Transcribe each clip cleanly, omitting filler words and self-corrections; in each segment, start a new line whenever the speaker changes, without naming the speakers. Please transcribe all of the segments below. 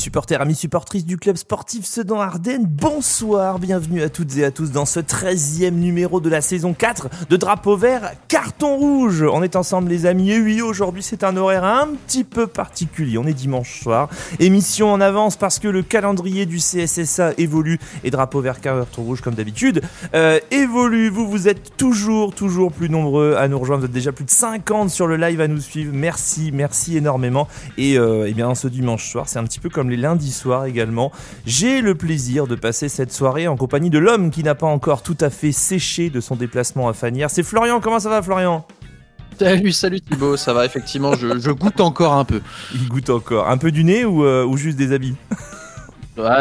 supporters, amis supportrices du club sportif Sedan-Ardennes, bonsoir, bienvenue à toutes et à tous dans ce 13e numéro de la saison 4 de Drapeau Vert, Carton Rouge. On est ensemble les amis, et oui, aujourd'hui c'est un horaire un petit peu particulier, on est dimanche soir, émission en avance parce que le calendrier du CSSA évolue et Drapeau Vert, Carton Rouge comme d'habitude évolue. Vous êtes toujours plus nombreux à nous rejoindre, vous êtes déjà plus de 50 sur le live à nous suivre, merci énormément et bien ce dimanche soir c'est un petit peu comme les lundis soirs également. J'ai le plaisir de passer cette soirée en compagnie de l'homme qui n'a pas encore tout à fait séché de son déplacement à Fagnières. C'est Florian, comment ça va Florian ?
Salut Thibaut, ça va effectivement, je goûte encore un peu.
Il goûte encore, un peu du nez ou juste des habits ?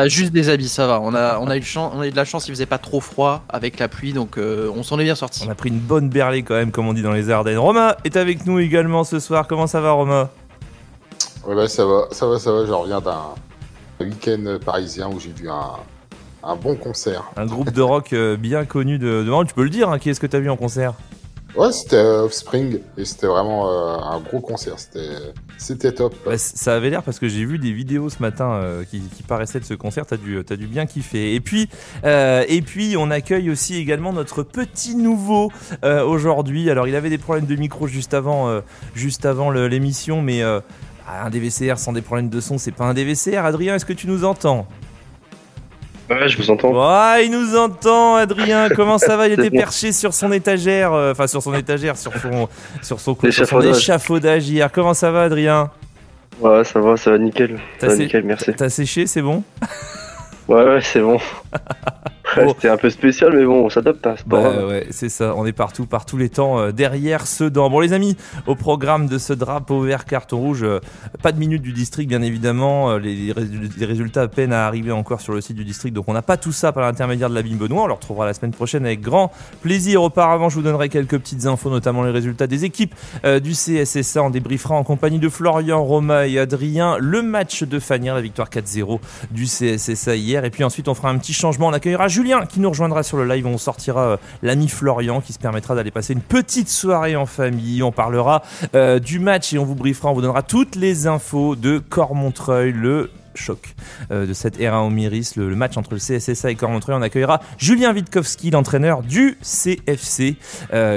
Juste des habits, ça va. On a eu de la chance, il faisait pas trop froid avec la pluie, donc on s'en est bien sorti.
On a pris une bonne berlée quand même, comme on dit dans les Ardennes. Romain est avec nous également ce soir, comment ça va Romain ?
Ouais, bah, ça va. Je reviens d'un week-end parisien où j'ai vu un bon concert.
Un groupe de rock bien connu de tu peux le dire, hein, qui est-ce que t'as vu en concert ?
Ouais, c'était Offspring et c'était vraiment un gros concert. C'était top.
Bah, ça avait l'air parce que j'ai vu des vidéos ce matin qui paraissaient de ce concert. T'as dû bien kiffer. Et puis, on accueille aussi également notre petit nouveau aujourd'hui. Alors, il avait des problèmes de micro juste avant l'émission, mais un DVCR sans des problèmes de son, c'est pas un DVCR. Adrien, est-ce que tu nous entends ?
Ouais, je vous entends.
Ouais, il nous entend, Adrien. Comment ça va ? Il était perché sur son étagère, sur son échafaudage hier. Comment ça va, Adrien ?
Ouais, ça va nickel. Nickel, merci.
T'as séché, c'est bon ?
Ouais, c'est bon. Bon. C'était un peu spécial, mais bon, on s'adapte. Hein, c'est pas grave.
Ouais, c'est ça. On est partout, par tous les temps, derrière Sedan. Bon, les amis, au programme de ce Drapeau Vert, Carton Rouge, pas de minute du district, bien évidemment. Les résultats peinent à arriver encore sur le site du district, donc on n'a pas tout ça par l'intermédiaire de la Benoît. On le retrouvera la semaine prochaine avec grand plaisir. Auparavant, je vous donnerai quelques petites infos, notamment les résultats des équipes du CSSA. On débriefera en compagnie de Florian, Romain et Adrien le match de Fagnières, la victoire 4-0 du CSSA hier. Et puis ensuite, on fera un petit changement. On accueillera Julien qui nous rejoindra sur le live. On sortira l'ami Florian qui se permettra d'aller passer une petite soirée en famille. On parlera du match et on vous briefera, on vous donnera toutes les infos de Cormontreuil, le choc de cette R1 au Miris, le match entre le CSSA et Cormontreuil. On accueillera Julien Witkowski, l'entraîneur du CFC,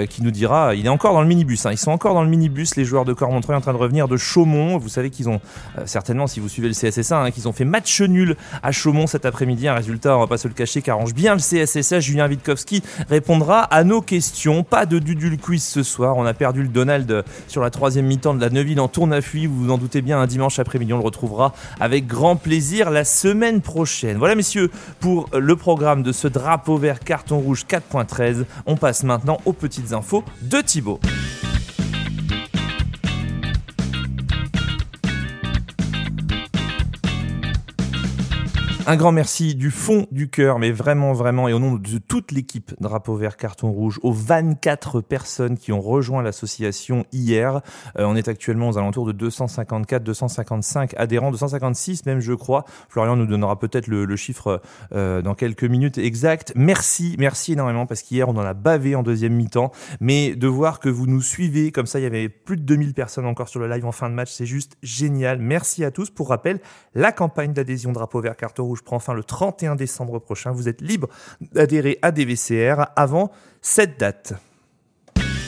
qui nous dira, il est encore dans le minibus, hein, ils sont encore dans le minibus, les joueurs de Cormontreuil en train de revenir de Chaumont. Vous savez qu'ils ont certainement, si vous suivez le CSSA, hein, qu'ils ont fait match nul à Chaumont cet après-midi, un résultat, on va pas se le cacher, qui arrange bien le CSSA. Julien Witkowski répondra à nos questions. Pas de Dudul quiz ce soir, on a perdu le Donald sur la 3e mi-temps de la Neuville en Tournafuit, vous vous en doutez bien, un dimanche après-midi, on le retrouvera avec grand plaisir la semaine prochaine. Voilà messieurs pour le programme de ce Drapeau Vert Carton Rouge 4.13. On passe maintenant aux petites infos de Thibaut. Un grand merci du fond du cœur, mais vraiment, et au nom de toute l'équipe Drapeau Vert Carton Rouge, aux 24 personnes qui ont rejoint l'association hier. On est actuellement aux alentours de 254, 255 adhérents, 256 même je crois. Florian nous donnera peut-être le chiffre dans quelques minutes exact. Merci énormément parce qu'hier on en a bavé en deuxième mi-temps, mais de voir que vous nous suivez comme ça, il y avait plus de 2000 personnes encore sur le live en fin de match, c'est juste génial. Merci à tous. Pour rappel, la campagne d'adhésion Drapeau Vert Carton Rouge prend fin le 31 décembre prochain. Vous êtes libre d'adhérer à DVCR avant cette date.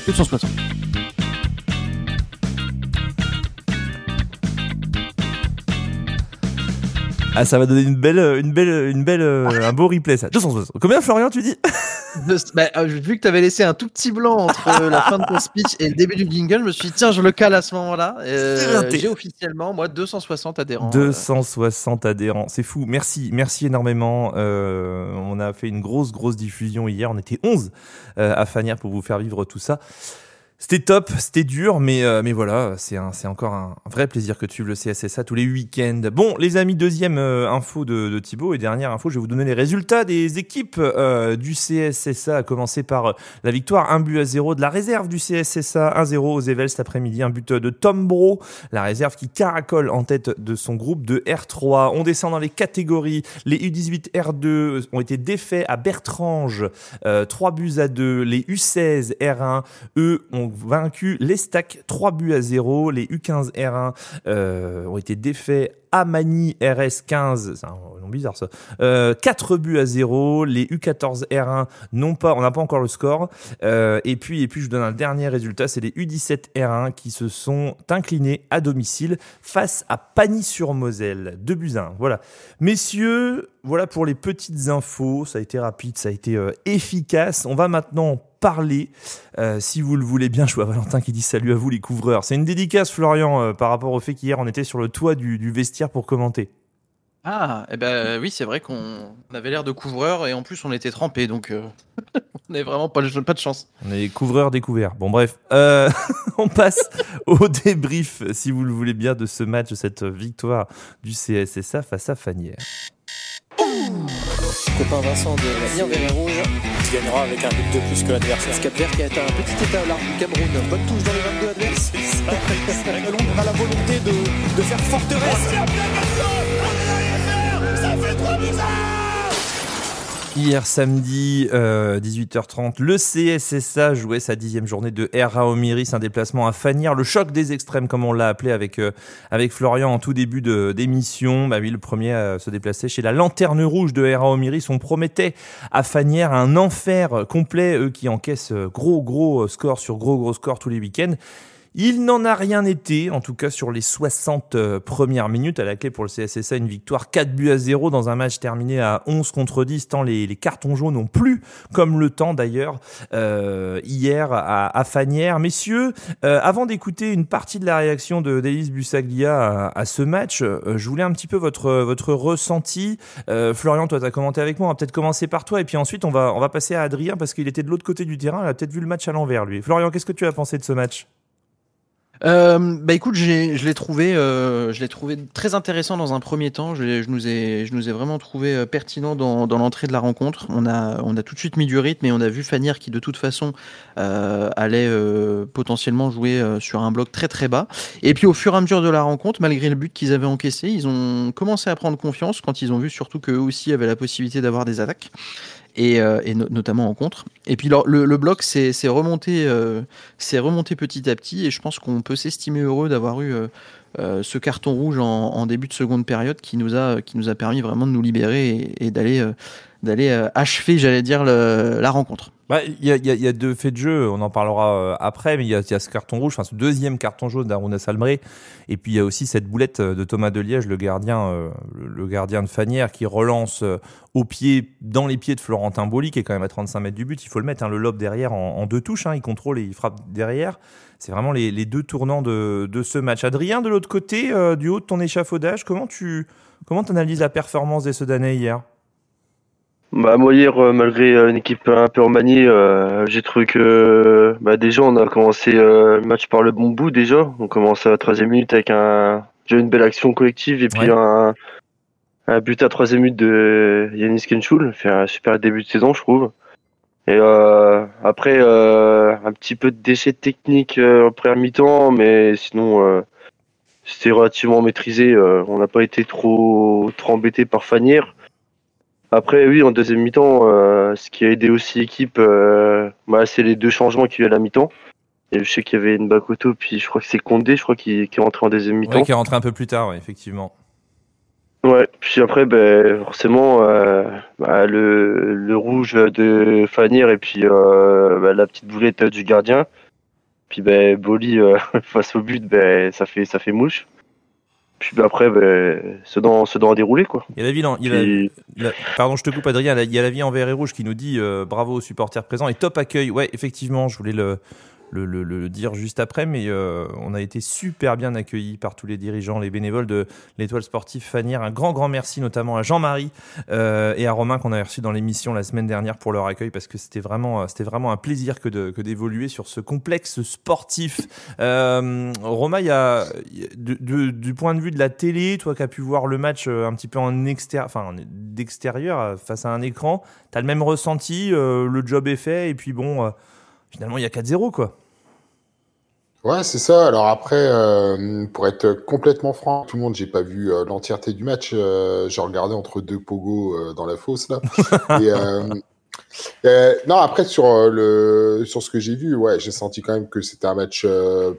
260.
Ah, ça va donner un beau replay ça. 260. Combien Florian tu dis ?
Vu que tu avais laissé un tout petit blanc entre la fin de ton speech et le début du jingle, je me suis dit tiens, je le cale à ce moment-là. J'ai officiellement moi 260 adhérents.
260 adhérents, c'est fou. Merci énormément. On a fait une grosse diffusion hier. On était 11 à Fagnières pour vous faire vivre tout ça. C'était top, c'était dur, mais voilà, c'est encore un vrai plaisir que de suivre le CSSA tous les week-ends. Bon, les amis, deuxième info de Thibaut et dernière info, je vais vous donner les résultats des équipes du CSSA, à commencer par la victoire 1-0 de la réserve du CSSA, 1-0 aux Évels cet après-midi, un but de Tom Bro, la réserve qui caracole en tête de son groupe de R3. On descend dans les catégories, les U18 R2 ont été défaits à Bertrange, 3-2, les U16 R1, eux ont donc vaincu l'Estac 3-0. Les U15 R1 ont été défaits Amani RS15, c'est un nom bizarre ça, 4-0. Les U14 R1 on n'a pas encore le score. Et puis je vous donne un dernier résultat, c'est les U17 R1 qui se sont inclinés à domicile face à Pagny-sur-Moselle, 2-1. Voilà. Messieurs, voilà pour les petites infos, ça a été rapide, ça a été efficace. On va maintenant parler, si vous le voulez bien. Je vois Valentin qui dit salut à vous les couvreurs. C'est une dédicace, Florian, par rapport au fait qu'hier on était sur le toit du vestiaire pour commenter.
Ah, eh ben oui, c'est vrai qu'on avait l'air de couvreurs et en plus on était trempés, donc on n'avait vraiment pas de chance.
On est couvreurs découverts. Bon bref, on passe au débrief, si vous le voulez bien, de ce match, de cette victoire du CSSA face à Fagnières.
Copain Vincent de la Ligue Vert et Rouge qui gagnera avec un but de plus que l'adversaire. Cap Vert qui a été un petit état à l'arbre du Cameroun. Bonne touche dans les 22 adverses. On a la volonté de faire forteresse. Ça fait trop bizarre.
Hier samedi, 18h30, le CSSA jouait sa 10e journée de RA Omiris, un déplacement à Fagnières, le choc des extrêmes comme on l'a appelé avec Florian en tout début d'émission. Bah oui, le premier à se déplacer chez la Lanterne Rouge de RA Omiris. On promettait à Fagnières un enfer complet, eux qui encaissent gros score sur gros score tous les week-ends. Il n'en a rien été, en tout cas sur les 60 premières minutes. À la clé pour le CSSA, une victoire 4-0 dans un match terminé à 11-10, tant les cartons jaunes n'ont plus comme le temps d'ailleurs hier à Fagnières. Messieurs, avant d'écouter une partie de la réaction d'Élise Bussaglia à ce match, je voulais un petit peu votre ressenti. Florian, toi tu as commenté avec moi, on va peut-être commencer par toi et puis ensuite on va passer à Adrien parce qu'il était de l'autre côté du terrain, il a peut-être vu le match à l'envers lui. Florian, qu'est-ce que tu as pensé de ce match ?
Bah écoute, je l'ai trouvé très intéressant dans un premier temps. Je nous ai vraiment trouvé pertinent dans l'entrée de la rencontre. On a tout de suite mis du rythme et on a vu Fagnières qui de toute façon allait potentiellement jouer sur un bloc très très bas. Et puis au fur et à mesure de la rencontre, malgré le but qu'ils avaient encaissé, ils ont commencé à prendre confiance quand ils ont vu surtout qu'eux aussi avaient la possibilité d'avoir des attaques. Et notamment en contre. Et puis le bloc s'est remonté petit à petit et je pense qu'on peut s'estimer heureux d'avoir eu ce carton rouge en début de seconde période qui nous a permis vraiment de nous libérer et d'aller achever, j'allais dire, la rencontre.
Bah, il y a deux faits de jeu, on en parlera après, mais il y a ce carton rouge, enfin ce deuxième carton jaune d'Aruna Salmré, et puis il y a aussi cette boulette de Thomas Deliège, le gardien de Fagnières, qui relance dans les pieds de Florentin Boly, qui est quand même à 35 mètres du but. Il faut le mettre, le lob derrière en deux touches, il contrôle et il frappe derrière. C'est vraiment les deux tournants de ce match. Adrien, de l'autre côté, du haut de ton échafaudage, comment tu analyses la performance des Sedanais hier ?
Bah moi hier, malgré une équipe un peu remaniée, j'ai trouvé que déjà on a commencé le match par le bon bout déjà. On commence à la 13e minute avec déjà une belle action collective et puis un but à 3e minute de Yanis Kenchoul, fait un super début de saison je trouve. Et après un petit peu de déchet technique en première mi-temps, mais sinon c'était relativement maîtrisé. On n'a pas été trop embêté par Fagnières. Après, oui, en deuxième mi-temps, ce qui a aidé aussi l'équipe, c'est les deux changements qu'il y a eu à la mi-temps. Et je sais qu'il y avait Nbakoto, puis je crois que c'est Condé, qui est rentré en deuxième mi-temps.
Oui, qui est rentré un peu plus tard, effectivement.
Ouais, puis après, forcément, le rouge de Fagnières et puis la petite boulette du gardien. Puis Boly, face au but, ça fait mouche. Puis après, ce dont a déroulé, quoi.
Il y a la ville pardon, je te coupe, Adrien. Il y a la vie en vert et rouge qui nous dit bravo aux supporters présents et top accueil. Ouais, effectivement, je voulais le dire juste après, mais on a été super bien accueillis par tous les dirigeants, les bénévoles de l'Étoile Sportive Fagnières. Un grand merci notamment à Jean-Marie et à Romain qu'on a reçu dans l'émission la semaine dernière pour leur accueil, parce que c'était vraiment un plaisir que d'évoluer sur ce complexe sportif. Romain, il y a du point de vue de la télé, toi qui as pu voir le match un petit peu d'extérieur face à un écran, t'as le même ressenti, le job est fait et puis finalement il y a 4-0 quoi.
Ouais, c'est ça. Alors après, pour être complètement franc, tout le monde, j'ai pas vu l'entièreté du match. J'ai regardé entre deux pogos dans la fosse là. Et Non, après sur sur ce que j'ai vu, ouais, j'ai senti quand même que c'était un match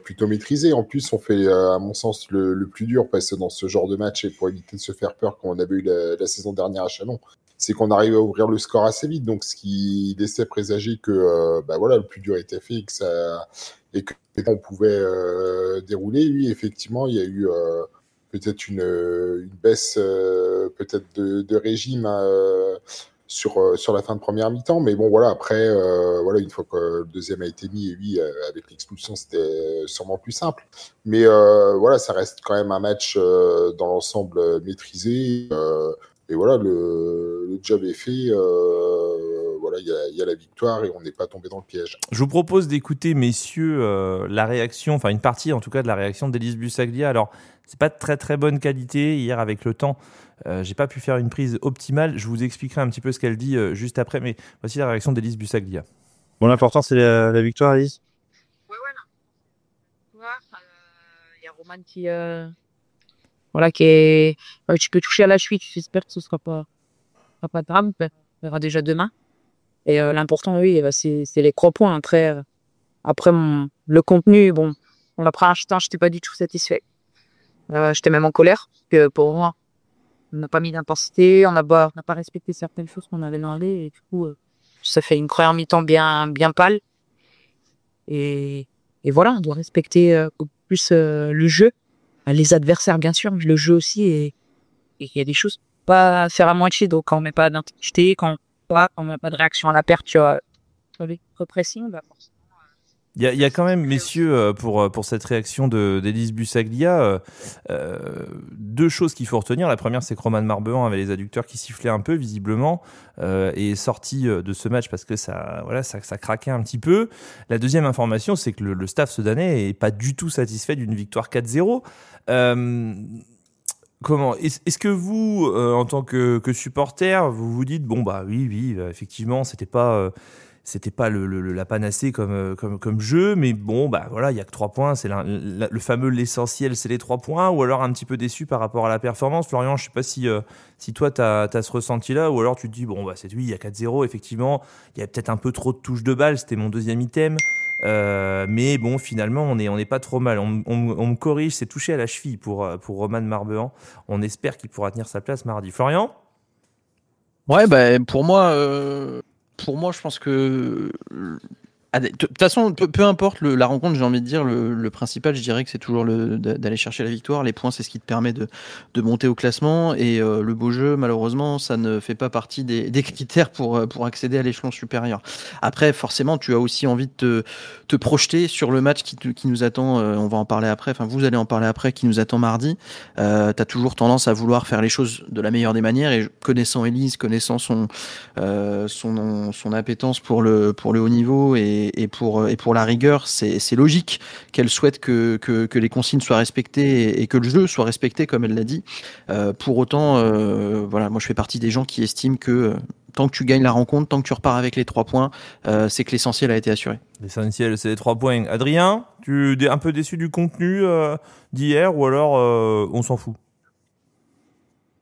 plutôt maîtrisé. En plus, on fait à mon sens le plus dur parce que dans ce genre de match et pour éviter de se faire peur comme on avait eu la saison dernière à Chalon, c'est qu'on arrive à ouvrir le score assez vite. Donc ce qui laissait présager que bah voilà, le plus dur était fait et que on pouvait dérouler. Oui, effectivement, il y a eu peut-être une baisse peut-être de régime sur la fin de première mi-temps, mais bon voilà, après voilà, une fois que le deuxième a été mis, et oui, avec l'expulsion c'était sûrement plus simple, mais voilà, ça reste quand même un match dans l'ensemble maîtrisé, et voilà, le job est fait, voilà, il y a la victoire et on n'est pas tombé dans le piège.
Je vous propose d'écouter, messieurs, la réaction, enfin une partie en tout cas de la réaction d'Élise Bussaglia. Alors, c'est pas de très très bonne qualité. Hier, avec le temps, j'ai pas pu faire une prise optimale. Je vous expliquerai un petit peu ce qu'elle dit juste après, mais voici la réaction d'Élise Bussaglia.
Bon, l'important, c'est la victoire, Alice.
Ouais, là. Il y a Roman qui, voilà, qui est, tu peux toucher à la cheville. J'espère que ce sera pas de drame. On verra déjà demain. Et l'important, oui, c'est les 3 points. Après, le contenu, bon, on a pris un instant, je n'étais pas du tout satisfait. J'étais même en colère. Que pour moi, on n'a pas mis d'intensité, on n'a pas respecté certaines choses qu'on avait demandé. Et du coup, ça fait une première mi-temps bien pâle. Et voilà, on doit respecter plus le jeu. Les adversaires, bien sûr, mais le jeu aussi. Et il y a des choses pas à faire à moitié. Donc, quand on met pas d'intensité, quand on n'a pas de réaction à la perte, tu vois, avec repressing, bah forcément.
Il y a quand même, messieurs, pour cette réaction d'Élise Bussaglia, 2 choses qu'il faut retenir. La première, c'est que Roman Marbehan avait les adducteurs qui sifflaient un peu, visiblement, et est sorti de ce match parce que ça craquait un petit peu. La deuxième information, c'est que le staff soudanais est pas du tout satisfait d'une victoire 4-0. Comment est-ce que vous, en tant que supporter, vous vous dites bon bah oui, effectivement, c'était pas la panacée comme jeu, mais bon bah voilà, il y a que 3 points, c'est le fameux l'essentiel, c'est les 3 points, ou alors un petit peu déçu par rapport à la performance. Florian, je sais pas si toi t'as ce ressenti là, ou alors tu te dis bon bah c'est oui, il y a 4-0, effectivement, il y a peut-être un peu trop de touches de balle, c'était mon deuxième item. Mais bon, finalement, on n'est pas trop mal. On me corrige, c'est touché à la cheville pour Roman Marbehan. On espère qu'il pourra tenir sa place mardi. Florian ?
Ouais, bah, pour moi, je pense que de toute façon, peu importe la rencontre, j'ai envie de dire, le principal, je dirais que c'est toujours d'aller chercher la victoire. Les points, c'est ce qui te permet de monter au classement. Et le beau jeu, malheureusement, ça ne fait pas partie des critères pour accéder à l'échelon supérieur. Après, forcément, tu as aussi envie de te projeter sur le match qui nous attend. On va en parler après. Enfin, vous allez en parler après, qui nous attend mardi. Tu as toujours tendance à vouloir faire les choses de la meilleure des manières. Et connaissant Élise, connaissant son appétence pour le haut niveau et pour la rigueur, c'est logique qu'elle souhaite que les consignes soient respectées et que le jeu soit respecté, comme elle l'a dit. Pour autant, voilà, moi je fais partie des gens qui estiment que tant que tu gagnes la rencontre, tant que tu repars avec les 3 points, c'est que l'essentiel a été assuré.
L'essentiel, c'est les 3 points. Adrien, tu es un peu déçu du contenu d'hier, ou alors on s'en fout?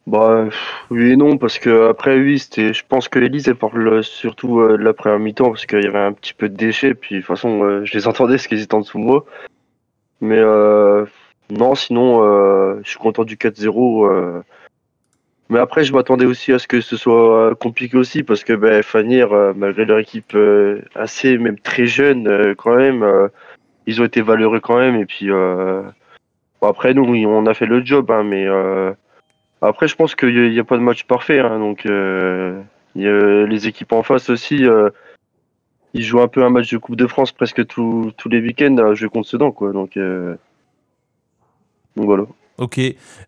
Bah oui et non, parce que après oui, je pense que Élise elle parle surtout de la première mi-temps parce qu'il y avait un petit peu de déchets, puis de toute façon je les entendais parce qu'ils étaient en dessous de moi. Mais non, sinon je suis content du 4-0. Mais après je m'attendais aussi à ce que ce soit compliqué aussi parce que Fanir, malgré leur équipe assez même très jeune quand même, ils ont été valeureux quand même. Et puis bon, après nous on a fait le job, hein, mais après, je pense qu'il n'y a pas de match parfait, hein, donc les équipes en face aussi, ils jouent un peu un match de Coupe de France presque tous les week-ends à jouer contre Sedan, quoi. Donc voilà.
Ok.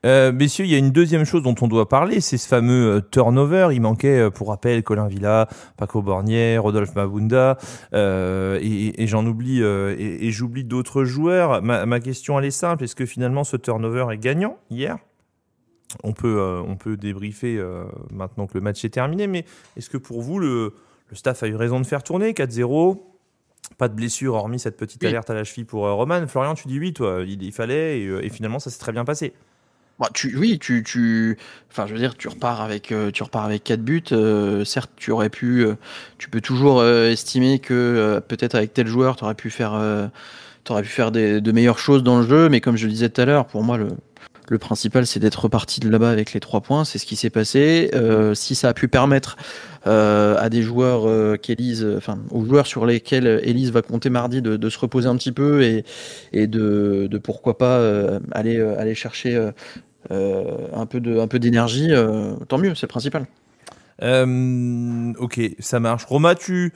Messieurs, il y a une deuxième chose dont on doit parler, c'est ce fameux turnover. Il manquait, pour rappel, Colin Villa, Paco Bornier, Rodolphe Mabunda, et j'en oublie, et j'oublie d'autres joueurs. Ma question, elle est simple. Est-ce que finalement ce turnover est gagnant hier ? On peut débriefer maintenant que le match est terminé, mais est-ce que pour vous, le staff a eu raison de faire tourner 4-0 ? Pas de blessure, hormis cette petite alerte à la cheville pour Roman. Florian, tu dis oui, toi, il fallait, et finalement, ça s'est très bien passé.
Bah, enfin, je veux dire, tu repars avec 4 buts. Certes, tu peux toujours estimer que peut-être avec tel joueur, t'aurais pu faire de meilleures choses dans le jeu. Mais comme je le disais tout à l'heure, pour moi, le principal, c'est d'être reparti de là-bas avec les 3 points. C'est ce qui s'est passé. Si ça a pu permettre à des joueurs aux joueurs sur lesquels Elise va compter mardi de se reposer un petit peu et de pourquoi pas aller chercher un peu d'énergie, tant mieux, c'est le principal.
Ok, ça marche. Roma, toi,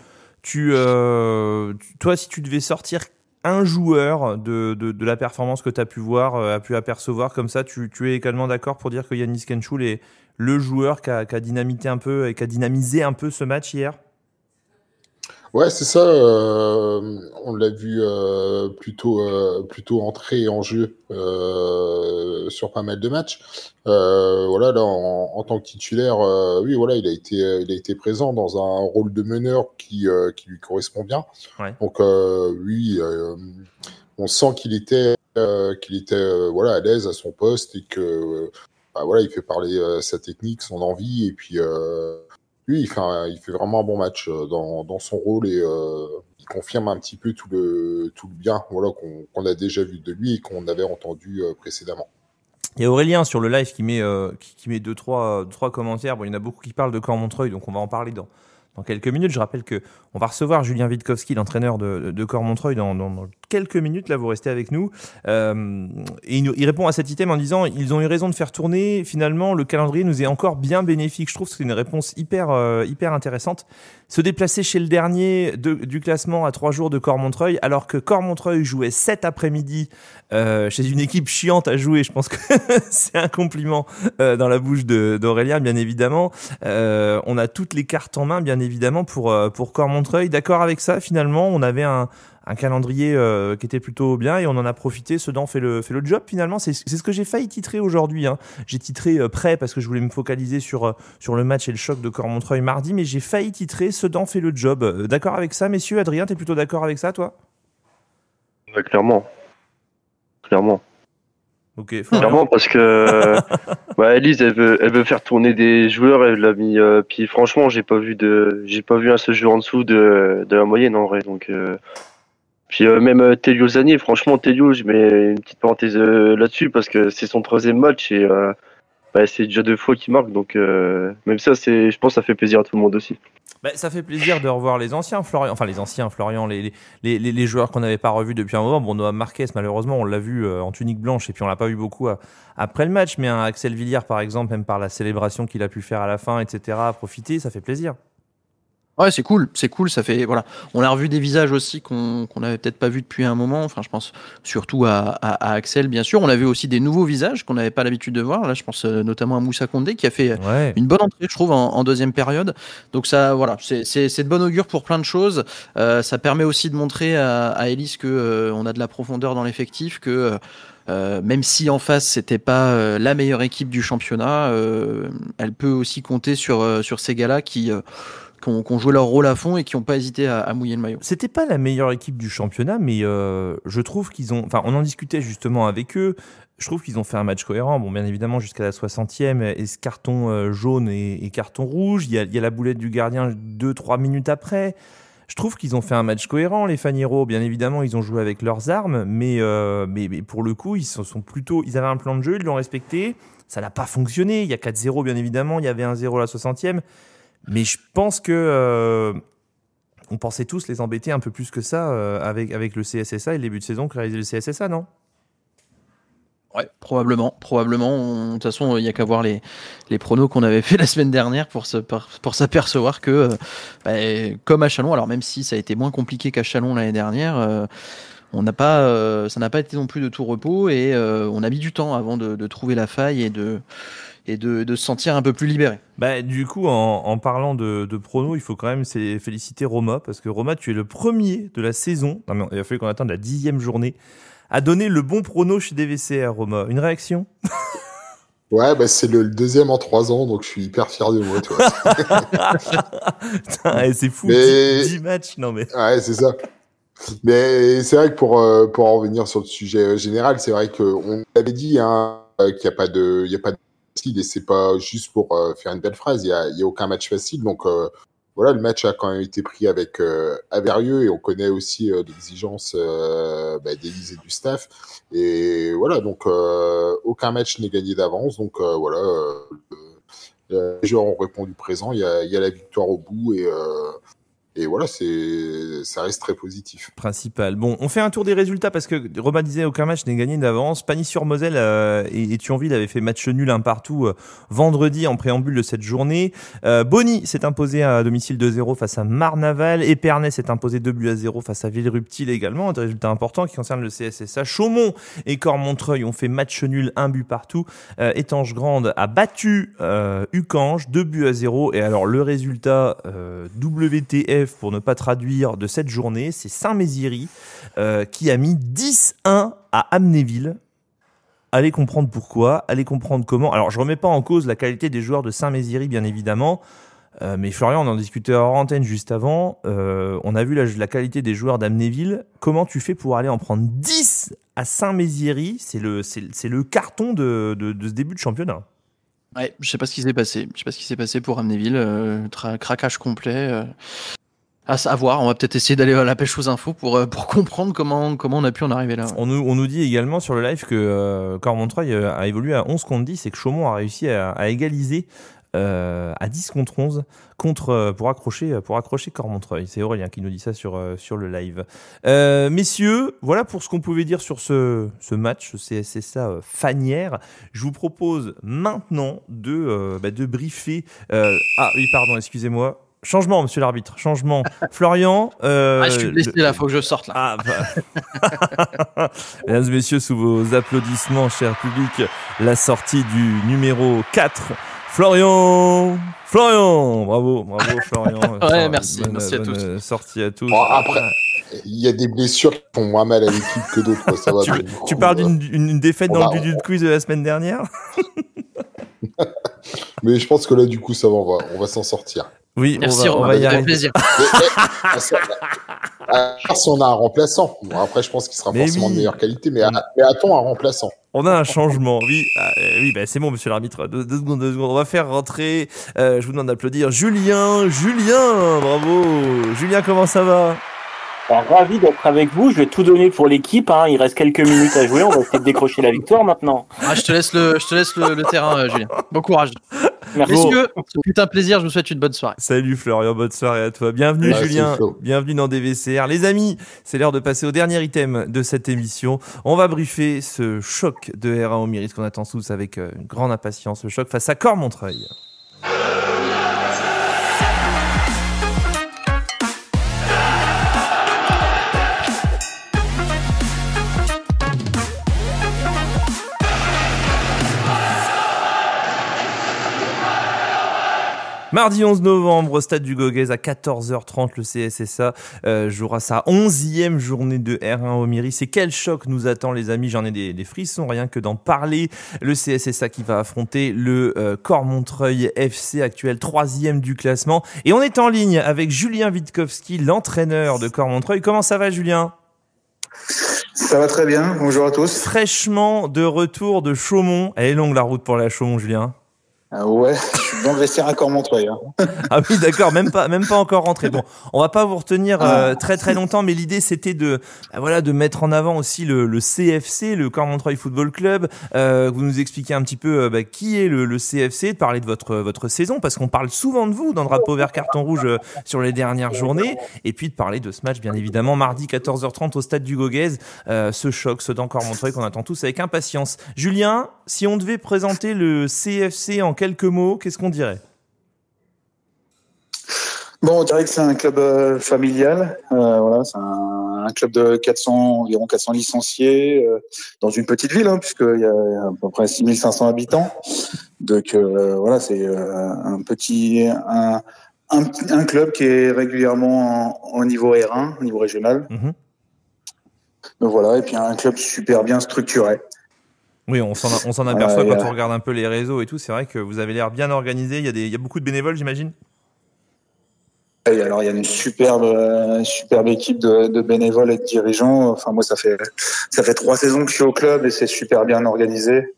si tu devais sortir un joueur de la performance que tu as pu voir, a pu apercevoir comme ça, tu es également d'accord pour dire que Yanis Kenchul est le joueur qui a dynamité un peu et qui a dynamisé un peu ce match hier?
Ouais, c'est ça. On l'a vu plutôt entrer en jeu sur pas mal de matchs. Voilà, là, en tant que titulaire, oui, voilà, il a été présent dans un rôle de meneur qui lui correspond bien.
Ouais.
Donc, oui, on sent qu'il était voilà, à l'aise à son poste et que bah, voilà, il fait parler sa technique, son envie, et puis lui, il fait vraiment un bon match dans son rôle et il confirme un petit peu tout le bien voilà, qu'on a déjà vu de lui et qu'on avait entendu précédemment.
Il y a Aurélien sur le live qui met deux, trois commentaires. Bon, il y en a beaucoup qui parlent de Cormontreuil, donc on va en parler dans quelques minutes. Je rappelle qu'on va recevoir Julien Witkowski, l'entraîneur de Cormontreuil, dans quelques minutes. Là, vous restez avec nous. Et il répond à cet item en disant: ils ont eu raison de faire tourner. Finalement, le calendrier nous est encore bien bénéfique. Je trouve que c'est une réponse hyper intéressante. Se déplacer chez le dernier du classement à 3 jours de Cormontreuil, alors que Cormontreuil jouait cet après-midi chez une équipe chiante à jouer. Je pense que c'est un compliment dans la bouche d'Aurélien, bien évidemment. On a toutes les cartes en main, bien évidemment, pour Cormontreuil. D'accord avec ça, finalement, on avait un calendrier qui était plutôt bien et on en a profité. Sedan fait le job, finalement. C'est ce que j'ai failli titrer aujourd'hui, hein. J'ai titré prêt parce que je voulais me focaliser sur le match et le choc de Cormontreuil mardi, mais j'ai failli titrer Sedan fait le job. D'accord avec ça, messieurs? Adrien, t'es plutôt d'accord avec ça, toi?
Ouais, clairement.
Ok,
clairement, parce que Elise, elle veut faire tourner des joueurs, elle l'a mis. Puis franchement, j'ai pas vu un seul joueur en dessous de la moyenne en vrai. Donc puis même Telio Zanier, franchement Telio, je mets une petite parenthèse là-dessus parce que c'est son 3e match et c'est déjà 2 fois qu'il marque. Donc même ça, je pense que ça fait plaisir à tout le monde aussi.
Ça fait plaisir de revoir les anciens Florian, les joueurs qu'on n'avait pas revus depuis un moment. Bon, Noam Marquez, malheureusement, on l'a vu en tunique blanche et puis on l'a pas vu beaucoup après le match. Mais un Axel Villiers, par exemple, même par la célébration qu'il a pu faire à la fin, etc., à profiter, ça fait plaisir.
Ouais, c'est cool. Ça fait, voilà. On a revu des visages aussi qu'on n'avait peut-être pas vu depuis un moment. Enfin, je pense surtout à Axel, bien sûr. On a vu aussi des nouveaux visages qu'on n'avait pas l'habitude de voir. Là, je pense notamment à Moussa Condé qui a fait une bonne entrée, je trouve, en deuxième période. Donc ça, voilà, c'est de bon augure pour plein de choses. Ça permet aussi de montrer à Elise que on a de la profondeur dans l'effectif, que même si en face c'était pas la meilleure équipe du championnat, elle peut aussi compter sur ces gars-là qui ont joué leur rôle à fond et qui n'ont pas hésité à mouiller le maillot.
C'était pas la meilleure équipe du championnat, mais je trouve qu'ils ont... Enfin, on en discutait justement avec eux. Je trouve qu'ils ont fait un match cohérent. Bon, bien évidemment, jusqu'à la 60e, et ce carton jaune et carton rouge. Il y a la boulette du gardien 2-3 minutes après. Je trouve qu'ils ont fait un match cohérent, les Fagneros. Bien évidemment, ils ont joué avec leurs armes, mais pour le coup, ils avaient un plan de jeu, ils l'ont respecté. Ça n'a pas fonctionné. Il y a 4-0, bien évidemment. Il y avait 1-0 à la 60e. Mais je pense que on pensait tous les embêter un peu plus que ça avec le CSSA et le début de saison que réalisait le CSSA, non?
Ouais, probablement. De toute façon, il n'y a qu'à voir les pronos qu'on avait fait la semaine dernière pour s'apercevoir que, comme à Châlons, alors même si ça a été moins compliqué qu'à Châlons l'année dernière, ça n'a pas été non plus de tout repos et on a mis du temps avant de trouver la faille et de se sentir un peu plus libéré.
Du coup, en parlant de pronos, il faut quand même féliciter Roma, parce que Roma, tu es le premier de la saison, non, mais il a fallu qu'on attende la 10e journée, à donner le bon prono chez DVCR, Roma. Une réaction?
Ouais, c'est le 2e en 3 ans, donc je suis hyper fier de moi, toi.
Putain, c'est fou, 10 matchs, non mais...
Ouais, c'est ça. Mais c'est vrai que pour en revenir sur le sujet général, c'est vrai qu'on avait dit qu'il n'y a pas de facile, et c'est pas juste pour faire une belle phrase. Il y a aucun match facile, donc voilà, le match a quand même été pris avec Averieux, et on connaît aussi l'exigence d'Élise et du staff. Et voilà, donc aucun match n'est gagné d'avance. Donc voilà, les joueurs ont répondu présent. Il y a la victoire au bout, et voilà, ça reste très positif.
Principal. Bon, on fait un tour des résultats parce que Robin disait aucun match n'est gagné d'avance. Pagny-sur-Moselle et Thionville avaient fait match nul un partout vendredi en préambule de cette journée. Bonny s'est imposé à domicile 2-0 face à Marnaval. Épernay s'est imposé 2-0 face à Villerupt également. Un résultat important qui concerne le CSSA. Chaumont et Cormontreuil ont fait match nul, 1 but partout. Étanche-Grande a battu Ucange 2-0. Et alors le résultat WTF pour ne pas traduire de cette journée, c'est Saint-Méziry qui a mis 10-1 à Amnéville. Allez comprendre pourquoi, allez comprendre comment. Alors je remets pas en cause la qualité des joueurs de Saint-Méziry bien évidemment, mais Florian, on en discutait hors antenne juste avant, on a vu la qualité des joueurs d'Amnéville. Comment tu fais pour aller en prendre 10 à Saint-Méziry? C'est le carton de ce début de championnat.
Ouais, je sais pas ce qui s'est passé. Je sais pas ce qui s'est passé pour Amnéville. Craquage complet. À voir, on va peut-être essayer d'aller à la pêche aux infos pour comprendre comment on a pu en arriver là.
On nous dit également sur le live que Cormontreuil a évolué à 11 contre 10 et que Chaumont a réussi à égaliser à 10 contre 11 pour accrocher Cormontreuil. C'est Aurélien qui nous dit ça sur le live. Messieurs, voilà pour ce qu'on pouvait dire sur ce match, c'est ça Fanière. Je vous propose maintenant de briefer. Ah oui, pardon, excusez-moi. Changement, monsieur l'arbitre, changement. Florian.
Je suis blessé là, faut que je sorte là.
Ah, mesdames et messieurs, sous vos applaudissements, cher public, la sortie du numéro 4. Florian, bravo Florian.
Ouais, merci à tous.
Sortie à tous.
Bon, après, il y a des blessures qui font moins mal à l'équipe que d'autres. Ça va.
Tu parles d'une défaite dans le but du quiz de la semaine dernière.
Mais je pense que là, du coup, ça va, on va s'en sortir.
Oui,
merci,
on va y arriver.
Plaisir.
Si on a un remplaçant. Bon, après, je pense qu'il sera forcément de meilleure qualité, mais a-t-on un remplaçant?
On a un changement, oui. C'est bon, monsieur l'arbitre. Deux secondes. On va faire rentrer. Je vous demande d'applaudir Julien, bravo. Julien, comment ça va?
Alors, ravi d'être avec vous. Je vais tout donner pour l'équipe. Il reste quelques minutes à jouer. On va essayer de décrocher la victoire maintenant.
Je te laisse le terrain, Julien. Bon courage.
Merci.
Messieurs, c'est un plaisir. Je vous souhaite une bonne soirée.
Salut Florian, bonne soirée à toi. Bienvenue Julien, bienvenue dans DVCR. Les amis, c'est l'heure de passer au dernier item de cette émission. On va briefer ce choc de R1 Omiris qu'on attend tous avec une grande impatience. Le choc face à Cormontreuil. Mardi 11 novembre, au stade du Goguez à 14h30, le CSSA jouera sa 11e journée de R1 Omiris. Et quel choc nous attend, les amis. J'en ai des frissons rien que d'en parler. Le CSSA qui va affronter le Cormontreuil FC, actuel 3e du classement. Et on est en ligne avec Julien Witkowski, l'entraîneur de Cormontreuil. Comment ça va, Julien ?
Ça va très bien, bonjour à tous.
Fraîchement de retour de Chaumont. Elle est longue la route pour la Chaumont, Julien.
Ouais, je suis dans le vestiaire à Cormontreuil.
Ah oui, d'accord, même pas encore rentré. Bon, on va pas vous retenir très longtemps, mais l'idée c'était de mettre en avant aussi le CFC, le Cormontreuil Football Club. Vous nous expliquez un petit peu qui est le CFC, de parler de votre saison, parce qu'on parle souvent de vous dans Drapeau vert carton rouge sur les dernières journées, et puis de parler de ce match bien évidemment mardi 14h30 au stade du Goguez, ce choc, ce Cormontreuil qu'on attend tous avec impatience. Julien, si on devait présenter le CFC en quelques mots, qu'est-ce qu'on dirait?
Bon, on dirait que c'est un club familial. Voilà, c'est un club de environ 400 licenciés dans une petite ville, puisqu'il y a à peu près 6500 habitants. Donc voilà, c'est un club qui est régulièrement au niveau R1, au niveau régional.
Mm-hmm.
Donc voilà, et puis un club super bien structuré.
Oui, on s'en aperçoit quand on regarde un peu les réseaux et tout. C'est vrai que vous avez l'air bien organisé. Il y a beaucoup de bénévoles, j'imagine.
Et alors, il y a une superbe équipe de bénévoles et de dirigeants. Enfin, moi, ça fait 3 saisons que je suis au club et c'est super bien organisé.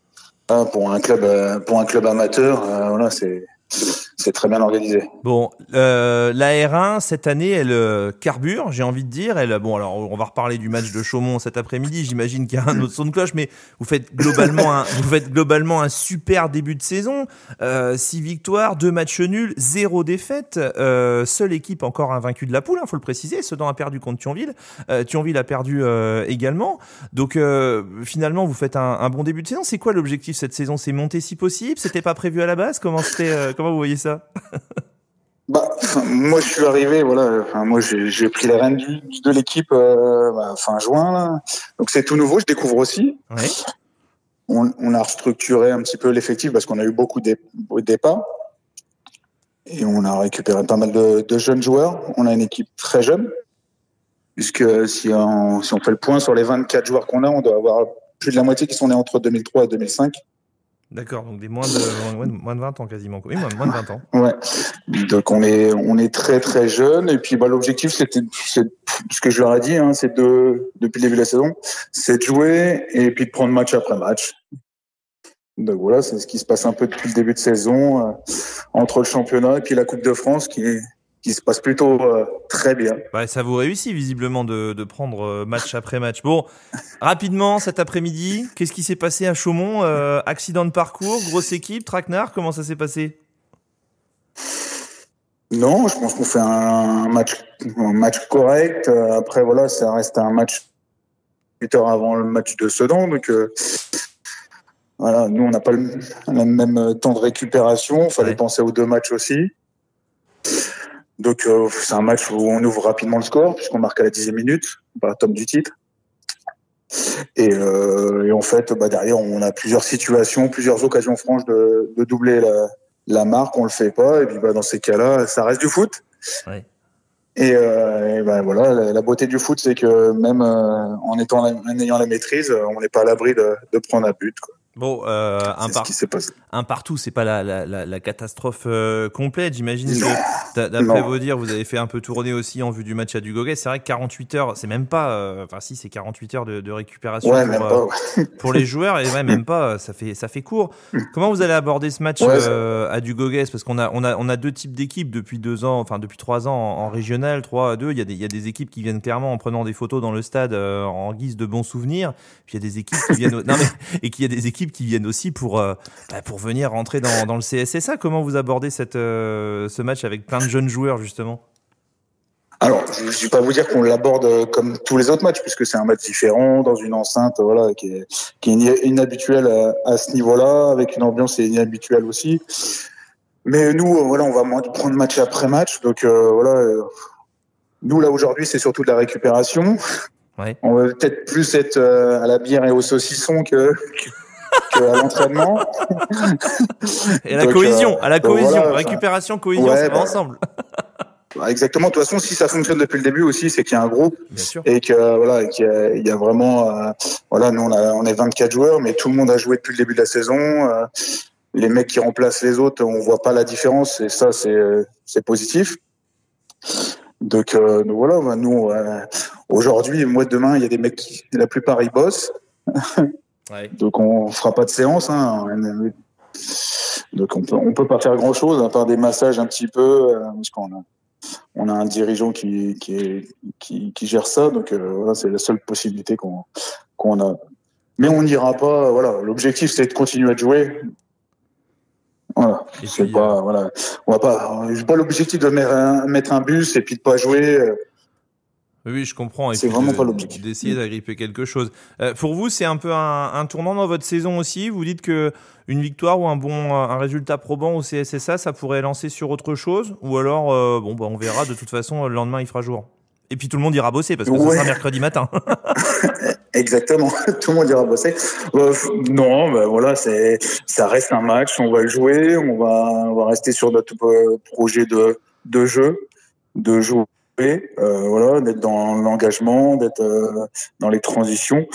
Pour un club amateur, voilà, c'est très bien organisé.
Bon, la R1 cette année, elle carbure, j'ai envie de dire. Bon, alors on va reparler du match de Chaumont cet après-midi. J'imagine qu'il y a un autre son de cloche, mais vous faites globalement un super début de saison. 6 victoires, 2 matchs nuls, 0 défaite. Seule équipe encore invaincue de la poule, faut le préciser. Sedan a perdu contre Thionville. Thionville a perdu également. Donc finalement, vous faites un bon début de saison. C'est quoi l'objectif cette saison? C'est monter si possible? C'était pas prévu à la base? Comment vous voyez ça?
Moi je suis arrivé, voilà. Moi j'ai pris les rênes de l'équipe fin juin. Là. Donc c'est tout nouveau, je découvre aussi.
Ouais.
On a restructuré un petit peu l'effectif parce qu'on a eu beaucoup de départs et on a récupéré pas mal de jeunes joueurs. On a une équipe très jeune puisque si on fait le point sur les 24 joueurs qu'on a, on doit avoir plus de la moitié qui sont nés entre 2003 et 2005.
D'accord, donc des moins de 20 ans quasiment. Oui, moins de 20 ans.
Ouais. Donc on est très très jeune et puis l'objectif c'est ce que je leur ai dit, c'est depuis le début de la saison, c'est de jouer et puis de prendre match après match. Donc voilà, c'est ce qui se passe un peu depuis le début de saison entre le championnat et puis la Coupe de France qui se passe plutôt très bien.
Ouais, ça vous réussit visiblement de prendre match après match. Bon, rapidement cet après-midi, qu'est-ce qui s'est passé à Chaumont? Accident de parcours, grosse équipe, traquenard, comment ça s'est passé?
Non, je pense qu'on fait un match correct. Après voilà, ça reste un match 8 heures avant le match de Sedan, donc voilà, nous on n'a pas le même temps de récupération. Fallait penser aux 2 matchs aussi. Donc c'est un match où on ouvre rapidement le score puisqu'on marque à la 10e minute par la top du titre. Et en fait, derrière on a plusieurs situations, plusieurs occasions franches de doubler la marque, on le fait pas. Et puis dans ces cas-là, ça reste du foot.
Ouais.
Et voilà, la beauté du foot, c'est que même en ayant la maîtrise, on n'est pas à l'abri de prendre un but, quoi.
Bon, un partout, c'est pas la catastrophe complète. J'imagine que d'après vos dires, vous avez fait un peu tourner aussi en vue du match à Dugoguet. C'est vrai que 48 heures, c'est même pas. Si, c'est 48 heures de récupération pour les joueurs et même pas. Ça fait court. Comment vous allez aborder ce match à Dugoguet? Parce qu'on a 2 types d'équipes depuis 2 ans, enfin depuis 3 ans en régional, 3-2. Il y a des équipes qui viennent clairement en prenant des photos dans le stade en guise de bons souvenirs. Puis il y a des équipes qui viennent qu'il y a des équipes qui viennent aussi pour venir rentrer dans le CSSA. Comment vous abordez ce match avec plein de jeunes joueurs justement?
Alors, je ne vais pas vous dire qu'on l'aborde comme tous les autres matchs, puisque c'est un match différent, dans une enceinte qui est inhabituelle à ce niveau-là, avec une ambiance inhabituelle aussi. Mais nous, on va prendre match après match. Donc nous, là, aujourd'hui, c'est surtout de la récupération.
Ouais.
On va peut-être plus être à la bière et au saucisson que à l'entraînement.
Et à la cohésion, récupération, cohésion, ça va ensemble.
Exactement. De toute façon, si ça fonctionne depuis le début aussi, c'est qu'il y a un groupe.
Bien sûr.
Et que qu'il y a vraiment nous on est 24 joueurs, mais tout le monde a joué depuis le début de la saison. Les mecs qui remplacent les autres, on voit pas la différence et ça c'est positif. Donc voilà, nous aujourd'hui, demain, il y a des mecs la plupart ils bossent.
Ouais.
Donc on fera pas de séance, donc on peut pas faire grand chose à part des massages un petit peu parce qu'on a un dirigeant qui gère ça, donc voilà, c'est la seule possibilité qu'on a. Mais on n'ira pas, voilà, l'objectif c'est de continuer à jouer. Voilà, c'est pas voilà, on va pas, j'ai pas l'objectif de mettre un bus et puis de pas jouer.
Oui, je comprends. Et
c'est vraiment pas l'objectif.
D'essayer d'agripper quelque chose. Pour vous, c'est un peu un tournant dans votre saison aussi. Vous dites que une victoire ou un résultat probant au CSSA, ça pourrait lancer sur autre chose, ou alors on verra. De toute façon, le lendemain, il fera jour. Et puis tout le monde ira bosser parce que ce sera mercredi matin.
Exactement, tout le monde ira bosser. Non, voilà, ça reste un match. On va le jouer. On va rester sur notre projet de jeu, de jouer. Voilà, d'être dans l'engagement, d'être dans les transitions.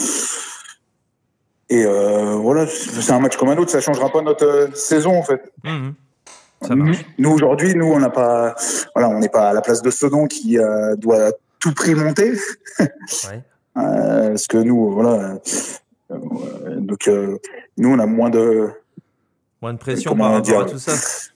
Et voilà, c'est un match comme un autre, ça changera pas notre saison en fait.
Ça marche.
Nous aujourd'hui, on n'a pas, voilà, on n'est pas à la place de Sedan qui doit à tout prix monter.
Ouais.
Parce que nous, voilà, Donc nous, on a moins de
pression par rapport à tout ça.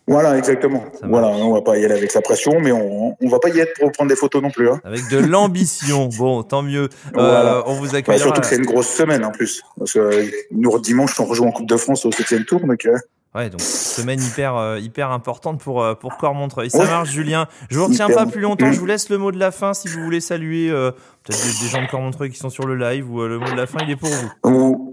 Voilà, exactement. Voilà, on va pas y aller avec la pression, mais on va pas y être pour prendre des photos non plus. Hein.
Avec de l'ambition. Bon, tant mieux.
Voilà.
On vous accueillera.
Surtout que c'est une grosse semaine en plus. Parce que nous, dimanche, on rejoue en Coupe de France au 7e tour. Donc,
ouais, donc semaine hyper importante pour Cormontreuil. Ça marche, Julien. Je vous retiens pas plus longtemps. Je vous laisse le mot de la fin si vous voulez saluer peut-être des gens de Cormontreuil qui sont sur le live ou le mot de la fin, il est pour vous.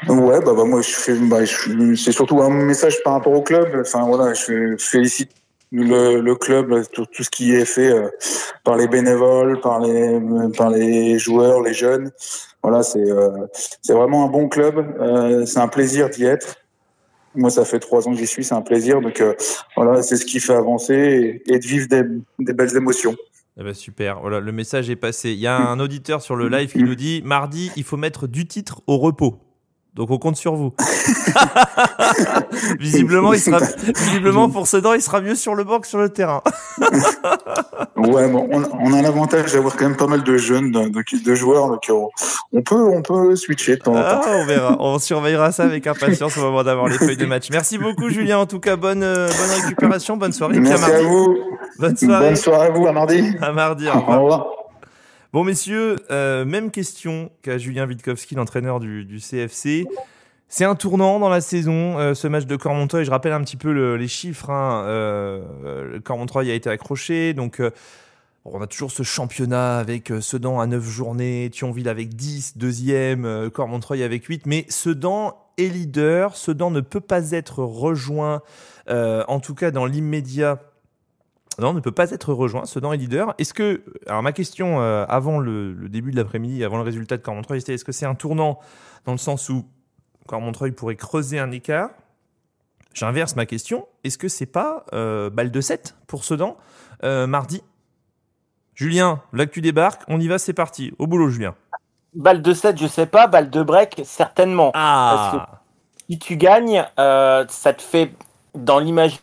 Ouais, moi c'est surtout un message par rapport au club. Enfin voilà, je félicite le club, tout ce qui est fait par les bénévoles, par les joueurs, les jeunes. Voilà, c'est vraiment un bon club. C'est un plaisir d'y être. Moi, ça fait 3 ans que j'y suis, c'est un plaisir. Donc voilà, c'est ce qui fait avancer et de vivre des belles émotions.
Eh ben super, voilà, le message est passé. Il y a un auditeur sur le live qui nous dit « Mardi, il faut mettre du titre au repos ». Donc on compte sur vous. Visiblement pour Sedan, il sera mieux sur le banc que sur le terrain.
Ouais, bon, on a l'avantage d'avoir quand même pas mal de jeunes, de joueurs, donc on peut switcher de temps en temps.
On verra, on surveillera ça avec impatience au moment d'avoir les feuilles de match. Merci beaucoup Julien, en tout cas bonne récupération, bonne soirée.
Merci à vous.
Bonne soirée.
Bonne soirée à vous, à mardi.
À mardi.
Au revoir.
Bon messieurs, même question qu'à Julien Witkowski, l'entraîneur du CFC. C'est un tournant dans la saison, ce match de Cormontreuil. Je rappelle un petit peu les chiffres. Cormontreuil a été accroché, donc on a toujours ce championnat avec Sedan à 9 journées, Thionville avec 10, deuxième, Cormontreuil avec 8. Mais Sedan est leader. Sedan ne peut pas être rejoint, en tout cas dans l'immédiat. Non, ne peut pas être rejoint. Sedan est leader. Alors ma question avant le début de l'après-midi, avant le résultat de Cormontreuil, c'était est-ce que c'est un tournant dans le sens où Cormontreuil pourrait creuser un écart? J'inverse ma question. Est-ce que c'est pas balle de 7 pour Sedan mardi? Julien, là que tu débarques, on y va, c'est parti. Au boulot, Julien.
Balle de 7, je sais pas. Balle de break, certainement. Parce que si tu gagnes, ça te fait dans l'imaginaire,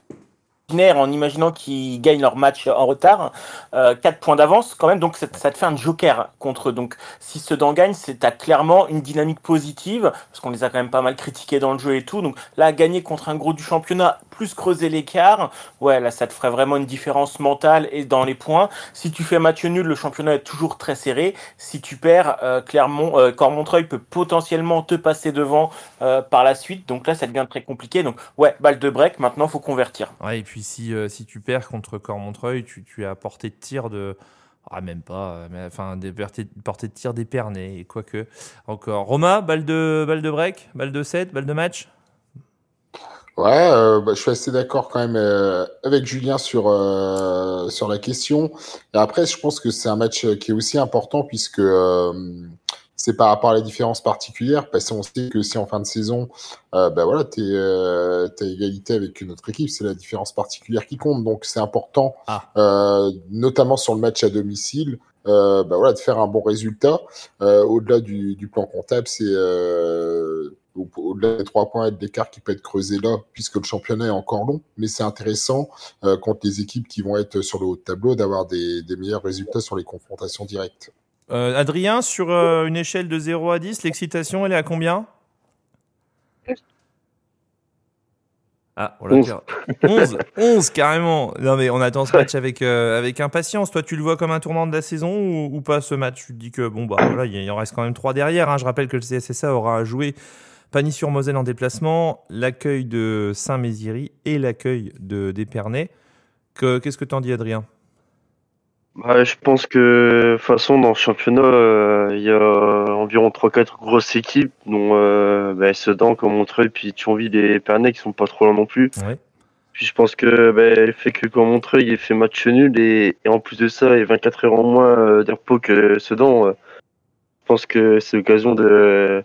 en imaginant qu'ils gagnent leur match en retard, 4 points d'avance quand même, donc ça te fait un joker contre eux. Donc si Sedan gagne, t'as clairement une dynamique positive, parce qu'on les a quand même pas mal critiqués dans le jeu et tout. Donc là, gagner contre un gros du championnat, plus creuser l'écart, ouais, là ça te ferait vraiment une différence mentale et dans les points. Si tu fais match nul, le championnat est toujours très serré. Si tu perds, Cormontreuil peut potentiellement te passer devant par la suite. Donc là, ça devient très compliqué. Donc ouais, balle de break, maintenant faut convertir.
Ouais, et puis si tu perds contre Cormontreuil, tu es à portée de tir de... même pas, mais enfin, portée de tir d'Épernay, et quoique encore. Romain, balle de break, balle de 7, balle de match?
Ouais, je suis assez d'accord quand même avec Julien sur la question. Et après, je pense que c'est un match qui est aussi important puisque c'est par rapport à la différence particulière, parce qu'on sait que si en fin de saison, voilà, t'es égalité avec une autre équipe, c'est la différence particulière qui compte. Donc c'est important, notamment sur le match à domicile, voilà, de faire un bon résultat. Au-delà du plan comptable, c'est au-delà des 3 points et de l'écart qui peut être creusé là, puisque le championnat est encore long, mais c'est intéressant contre les équipes qui vont être sur le haut de tableau d'avoir des meilleurs résultats sur les confrontations directes.
Adrien, sur une échelle de 0 à 10, l'excitation, elle est à combien? 11 carrément. Non mais on attend ce match avec impatience. Toi, tu le vois comme un tournant de la saison ou pas ce match? Tu te dis que voilà, il en reste quand même 3 derrière. Hein. Je rappelle que le CSSA aura joué Pagny-sur-Moselle en déplacement, l'accueil de Saint-Méziry et l'accueil d'Épernay. Qu'est-ce que t'en dis, Adrien?
Je pense que de toute façon dans le championnat il y a environ 3-4 grosses équipes dont Sedan, Cormontreuil, puis Thionville et Épernay qui sont pas trop loin non plus.
Ouais.
Puis je pense que le fait que Cormontreuil ait fait match nul et en plus de ça et 24 heures en moins de repos que Sedan, je pense que c'est l'occasion de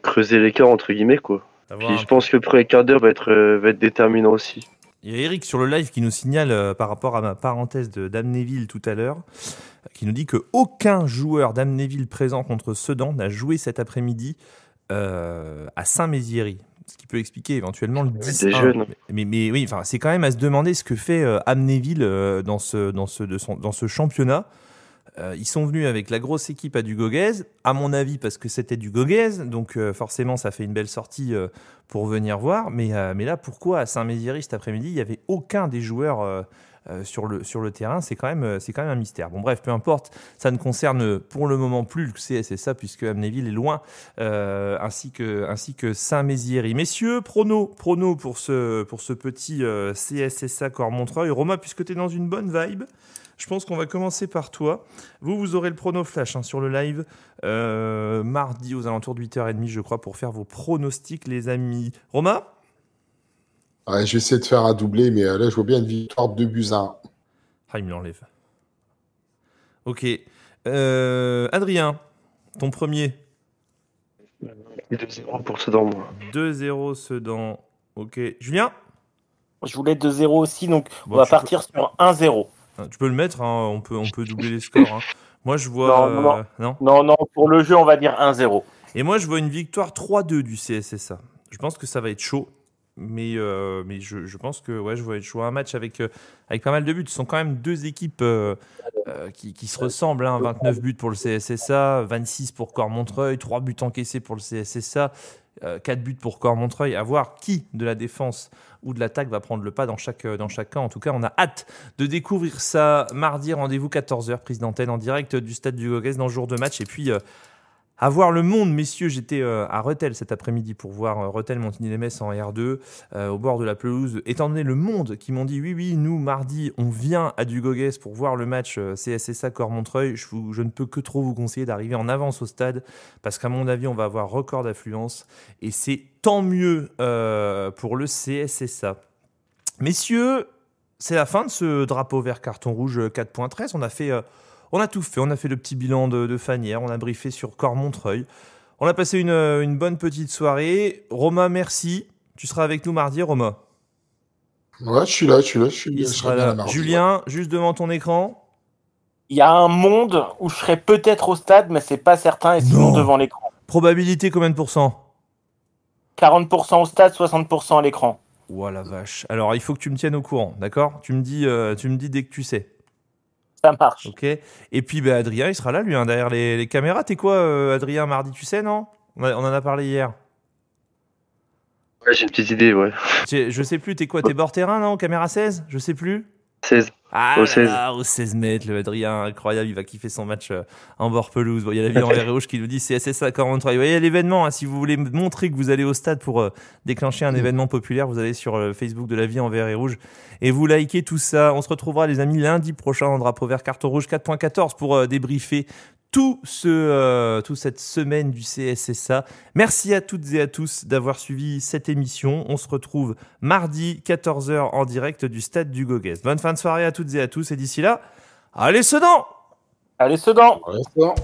creuser l'écart entre guillemets quoi. Puis je pense que le premier quart d'heure va être déterminant aussi.
Il y a Eric sur le live qui nous signale par rapport à ma parenthèse d'Amnéville tout à l'heure, qui nous dit qu'aucun joueur d'Amnéville présent contre Sedan n'a joué cet après-midi à Saint-Méziry. Ce qui peut expliquer éventuellement le 10-1. Mais oui, enfin, c'est quand même à se demander ce que fait Amnéville dans ce championnat. Ils sont venus avec la grosse équipe à Dugauguez, à mon avis parce que c'était Dugauguez, donc forcément ça fait une belle sortie pour venir voir. Mais là, pourquoi à Saint-Mézières cet après-midi, il n'y avait aucun des joueurs sur le terrain? C'est quand même un mystère. Bon bref, peu importe, ça ne concerne pour le moment plus le CSSA puisque Amnéville est loin, ainsi que Saint-Mézières. Messieurs, prono pour ce petit CSSA Cormontreuil. Romain, puisque tu es dans une bonne vibe, je pense qu'on va commencer par toi. Vous aurez le prono flash sur le live mardi aux alentours de 8h30, je crois, pour faire vos pronostics, les amis. Romain?
Ouais, je vais essayer de faire un doublé, mais là, je vois bien une victoire de 2-1.
Ah, il me l'enlève. Ok. Adrien, ton premier.
2-0 pour Sedan, moi.
2-0 Sedan. Ok. Julien?
Je voulais 2-0 aussi, donc on va partir sur 1-0.
Tu peux le mettre, on peut doubler les scores. Moi, je vois...
Non, pour le jeu, on va dire 1-0.
Et moi, je vois une victoire 3-2 du CSSA. Je pense que ça va être chaud. Mais je pense que je vois être chaud. Un match avec pas mal de buts. Ce sont quand même deux équipes qui se ressemblent. 29 buts pour le CSSA, 26 pour Cormontreuil, 3 buts encaissés pour le CSSA, 4 buts pour Cormontreuil. À voir qui de la défense ou de l'attaque va prendre le pas dans chaque camp. En tout cas, on a hâte de découvrir ça mardi. Rendez-vous 14h, prise d'antenne en direct du stade Dugauguez dans le jour de match. Et puis... à voir le monde, messieurs. J'étais à Rethel cet après-midi pour voir Rethel-Montigny-les-Metz en R2, au bord de la pelouse. Étant donné le monde qui m'ont dit oui, nous, mardi, on vient à Dugauguez pour voir le match CSSA Cormontreuil, je ne peux que trop vous conseiller d'arriver en avance au stade, parce qu'à mon avis, on va avoir record d'affluence, et c'est tant mieux pour le CSSA. Messieurs, c'est la fin de ce drapeau vert carton rouge 4.13. On a tout fait, on a fait le petit bilan de Fanière, on a briefé sur Cormontreuil. On a passé une bonne petite soirée. Romain, merci. Tu seras avec nous mardi, Romain?
Ouais, je suis là.
Il sera là. Mardi, Julien, juste devant ton écran.
Il y a un monde où je serai peut-être au stade, mais c'est pas certain, et sinon devant l'écran.
Probabilité combien de pourcents?
40% au stade, 60% à l'écran.
Oh la vache. Alors, il faut que tu me tiennes au courant, d'accord? Tu me dis dès que tu sais.
Ça marche.
Ok. Et puis Adrien, il sera là, lui, derrière les caméras. T'es quoi, Adrien, mardi, tu sais, non? On en a parlé hier.
Ouais, j'ai une petite idée, ouais.
Je sais plus, t'es quoi? T'es bord terrain, non? Caméra 16? Je sais plus.
16.
Ah,
au 16.
Au 16 mètres, le Adrien, incroyable, il va kiffer son match en bord pelouse. Bon, il y a la vie en vert et rouge qui nous dit CSSA Cormontreuil. Vous voyez l'événement, si vous voulez montrer que vous allez au stade pour déclencher un événement populaire, vous allez sur le Facebook de la vie en vert et rouge et vous likez tout ça. On se retrouvera, les amis, lundi prochain en drapeau vert carton rouge 4.14 pour débriefer toute cette semaine du CSSA. Merci à toutes et à tous d'avoir suivi cette émission. On se retrouve mardi 14h en direct du stade Dugauguez. Bonne fin de soirée à toutes et à tous, et d'ici là, allez Sedan!
Allez Sedan!
Allez Sedan!